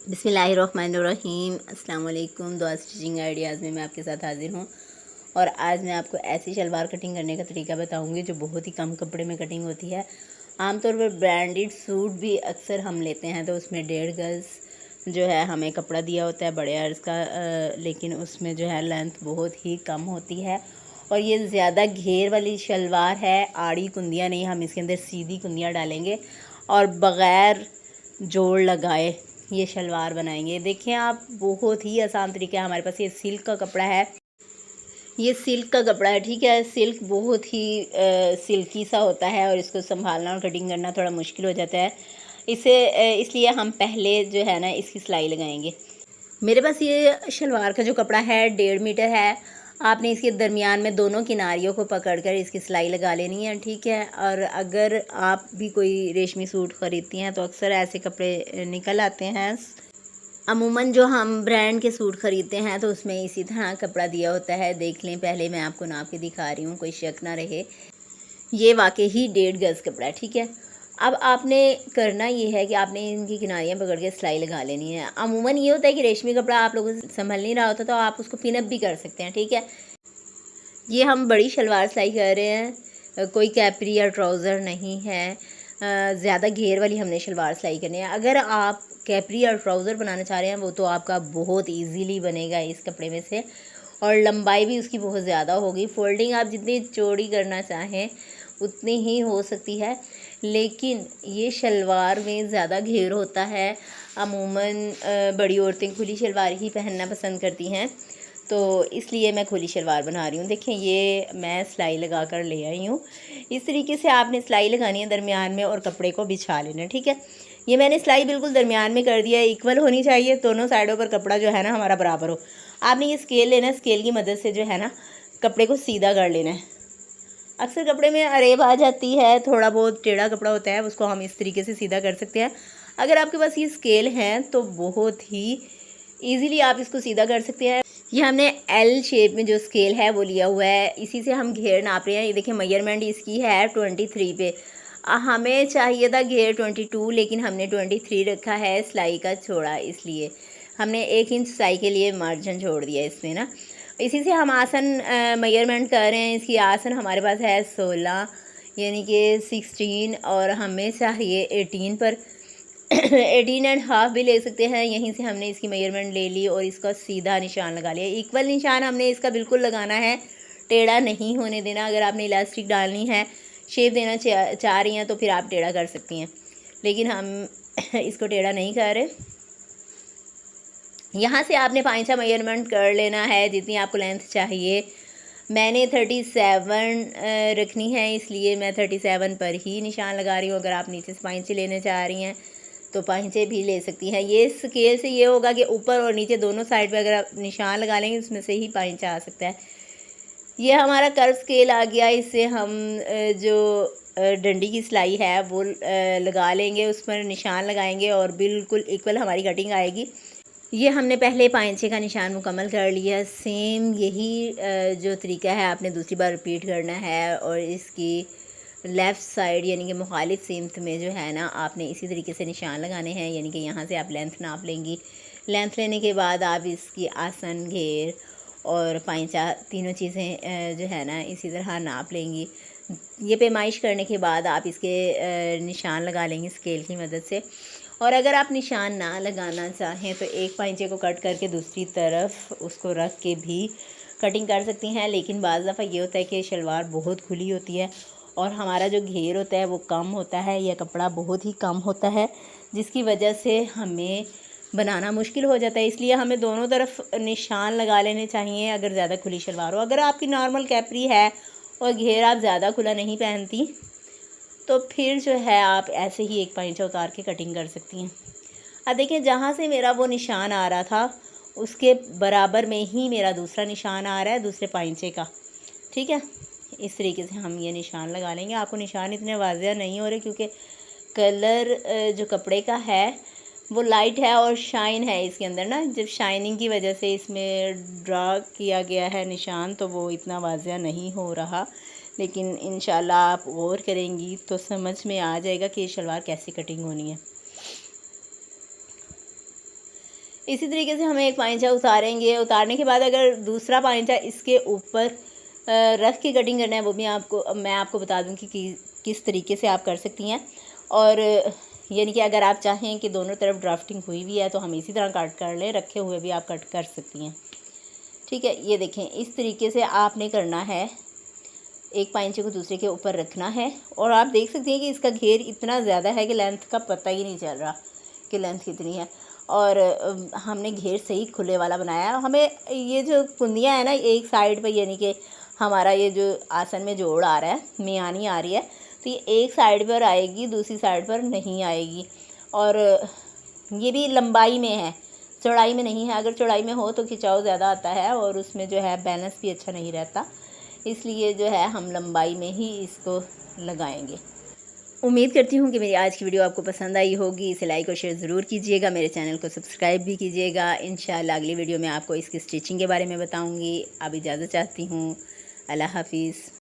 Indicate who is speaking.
Speaker 1: बिस्मिल्लाहिर्रहमानिर्रहीम। अस्सलाम वालेकुम। दुआ स्टिचिंग आइडियाज़ में मैं आपके साथ हाज़िर हूँ और आज मैं आपको ऐसी शलवार कटिंग करने का तरीका बताऊँगी जो बहुत ही कम कपड़े में कटिंग होती है। आमतौर पर ब्रांडेड सूट भी अक्सर हम लेते हैं तो उसमें 1.5 गज़ जो है हमें कपड़ा दिया होता है बड़े अर्ज़ का, लेकिन उसमें जो है लेंथ बहुत ही कम होती है और ये ज़्यादा घेर वाली शलवार है। आड़ी कुंदियाँ नहीं, हम इसके अंदर सीधी कुंदियाँ डालेंगे और बग़ैर जोड़ लगाए ये शलवार बनाएंगे। देखिए आप, बहुत ही आसान तरीका है। हमारे पास ये सिल्क का कपड़ा है, ये सिल्क का कपड़ा है, ठीक है। सिल्क बहुत ही सिल्की सा होता है और इसको संभालना और कटिंग करना थोड़ा मुश्किल हो जाता है। इसलिए हम पहले जो है ना इसकी सिलाई लगाएंगे। मेरे पास ये शलवार का जो कपड़ा है 1.5 मीटर है। आपने इसके दरमियान में दोनों किनारियों को पकड़कर इसकी सिलाई लगा लेनी है, ठीक है। और अगर आप भी कोई रेशमी सूट ख़रीदती हैं तो अक्सर ऐसे कपड़े निकल आते हैं। अमूमन जो हम ब्रांड के सूट ख़रीदते हैं तो उसमें इसी तरह कपड़ा दिया होता है। देख लें, पहले मैं आपको नाप के दिखा रही हूँ, कोई शक ना रहे। ये वाकई ही 1.5 गज़ कपड़ा है, ठीक है। अब आपने करना ये है कि आपने इनकी किनारियाँ पकड़ के सिलाई लगा लेनी है। अमूमन ये होता है कि रेशमी कपड़ा आप लोगों से संभल नहीं रहा होता तो आप उसको पिन अप भी कर सकते हैं, ठीक है। ये हम बड़ी शलवार सिलाई कर रहे हैं, कोई कैपरी या ट्राउज़र नहीं है। ज़्यादा घेर वाली हमने शलवार सिलाई करनी है। अगर आप कैपरी या ट्राउज़र बनाना चाह रहे हैं वो तो आपका बहुत इजीली बनेगा इस कपड़े में से, और लंबाई भी उसकी बहुत ज़्यादा होगी। फोल्डिंग आप जितनी चौड़ी करना चाहें उतनी ही हो सकती है, लेकिन ये शलवार में ज़्यादा घेर होता है। अमूमन बड़ी औरतें खुली शलवार ही पहनना पसंद करती हैं, तो इसलिए मैं खुली शलवार बना रही हूँ। देखें, ये मैं सिलाई लगा कर ले आई हूँ। इस तरीके से आपने सिलाई लगानी है दरमियान में और कपड़े को बिछा लेना है, ठीक है। ये मैंने सिलाई बिल्कुल दरमियान में कर दिया है। इक्वल होनी चाहिए, दोनों साइडों पर कपड़ा जो है ना हमारा बराबर हो। आपने ये स्केल लेना है, स्केल की मदद से जो है ना कपड़े को सीधा कर लेना है। अक्सर कपड़े में अरेब आ जाती है, थोड़ा बहुत टेढ़ा कपड़ा होता है, उसको हम इस तरीके से सीधा कर सकते हैं। अगर आपके पास ये स्केल हैं तो बहुत ही ईज़िली आप इसको सीधा कर सकते हैं। ये हमने एल शेप में जो स्केल है वो लिया हुआ है, इसी से हम घेर नाप रहे हैं। ये देखिए, मेजरमेंट इसकी है 23 पे। हमें चाहिए था घेर 22, लेकिन हमने 23 रखा है सिलाई का छोड़ा, इसलिए हमने 1 इंच सिलाई के लिए मार्जिन छोड़ दिया इसमें ना। इसी से हम आसन मेजरमेंट कर रहे हैं। इसकी आसन हमारे पास है 16 यानी कि 16, और हमें चाहिए 18 पर। 18.5 भी ले सकते हैं। यहीं से हमने इसकी मेजरमेंट ले ली और इसका सीधा निशान लगा लिया। इक्वल निशान हमने इसका बिल्कुल लगाना है, टेढ़ा नहीं होने देना। अगर आपने इलास्टिक डालनी है, शेप देना चाह रही हैं तो फिर आप टेढ़ा कर सकती हैं, लेकिन हम इसको टेढ़ा नहीं कर रहे। यहाँ से आपने पाँचा मेजरमेंट कर लेना है जितनी आपको लेंथ चाहिए। मैंने 37 रखनी है, इसलिए मैं 37 पर ही निशान लगा रही हूँ। अगर आप नीचे से पाँचे लेने चाह रही हैं तो पाँचे भी ले सकती हैं। ये स्केल से ये होगा कि ऊपर और नीचे दोनों साइड पे अगर आप निशान लगा लेंगे उसमें से ही पाँचा आ सकता है। ये हमारा कर्व स्केल आ गया। इससे हम जो डंडी की सिलाई है वो लगा लेंगे, उस पर निशान लगाएंगे और बिल्कुल इक्वल हमारी कटिंग आएगी। ये हमने पहले पाँचे का निशान मुकम्मल कर लिया। सेम यही जो तरीका है आपने दूसरी बार रिपीट करना है, और इसकी लेफ़्ट साइड यानी कि मुखालिफ सिमत में जो है ना आपने इसी तरीके से निशान लगाने हैं। यानी कि यहाँ से आप लेंथ नाप लेंगी। लेंथ लेने के बाद आप इसकी आसन, घेर और पाँचा तीनों चीज़ें जो है ना इसी तरह नाप लेंगी। ये पैमाइश करने के बाद आप इसके निशान लगा लेंगे स्केल की मदद से। और अगर आप निशान ना लगाना चाहें तो एक पाँचे को कट करके दूसरी तरफ उसको रख के भी कटिंग कर सकती हैं, लेकिन बाज़ दफ़ा ये होता है कि शलवार बहुत खुली होती है और हमारा जो घेर होता है वो कम होता है या कपड़ा बहुत ही कम होता है, जिसकी वजह से हमें बनाना मुश्किल हो जाता है। इसलिए हमें दोनों तरफ निशान लगा लेने चाहिए अगर ज़्यादा खुली शलवार हो। अगर आपकी नॉर्मल कैपरी है और घेर आप ज़्यादा खुला नहीं पहनती तो फिर जो है आप ऐसे ही एक पाँचा उतार के कटिंग कर सकती हैं। अब देखें, जहाँ से मेरा वो निशान आ रहा था उसके बराबर में ही मेरा दूसरा निशान आ रहा है दूसरे पाँचे का, ठीक है। इस तरीके से हम ये निशान लगा लेंगे। आपको निशान इतने वाज़ेह नहीं हो रहे क्योंकि कलर जो कपड़े का है वो लाइट है और शाइन है इसके अंदर ना। जब शाइनिंग की वजह से इसमें ड्रा किया गया है निशान तो वो इतना वाज़ेह नहीं हो रहा, लेकिन इंशाल्लाह आप गौर करेंगी तो समझ में आ जाएगा कि ये शलवार कैसी कटिंग होनी है। इसी तरीके से हमें एक पाइंचा उतारेंगे। उतारने के बाद अगर दूसरा पाइंचा इसके ऊपर रख के कटिंग करना है, वो भी मैं आपको बता दूँ कि किस तरीके से आप कर सकती हैं। और यानी कि अगर आप चाहें कि दोनों तरफ ड्राफ्टिंग हुई भी है तो हम इसी तरह कट कर लें, रखे हुए भी आप कट कर सकती हैं। ठीक है, ये देखें, इस तरीके से आपने करना है। एक पाइंचे को दूसरे के ऊपर रखना है और आप देख सकते हैं कि इसका घेर इतना ज़्यादा है कि लेंथ का पता ही नहीं चल रहा कि लेंथ कितनी है। और हमने घेर सही खुले वाला बनाया है। हमें ये जो कुंदियाँ हैं ना, एक साइड पे यानी कि हमारा ये जो आसन में जोड़ आ रहा है, मियानी आ रही है, तो ये एक साइड पर आएगी, दूसरी साइड पर नहीं आएगी। और ये भी लंबाई में है, चौड़ाई में नहीं है। अगर चौड़ाई में हो तो खिंचाव ज़्यादा आता है और उसमें जो है बैलेंस भी अच्छा नहीं रहता, इसलिए जो है हम लंबाई में ही इसको लगाएंगे। उम्मीद करती हूँ कि मेरी आज की वीडियो आपको पसंद आई होगी। इसे लाइक और शेयर ज़रूर कीजिएगा, मेरे चैनल को सब्सक्राइब भी कीजिएगा। इंशाल्लाह अगली वीडियो में आपको इसकी स्टिचिंग के बारे में बताऊँगी। अब इजाज़त चाहती हूँ। अल्लाह हाफिज़।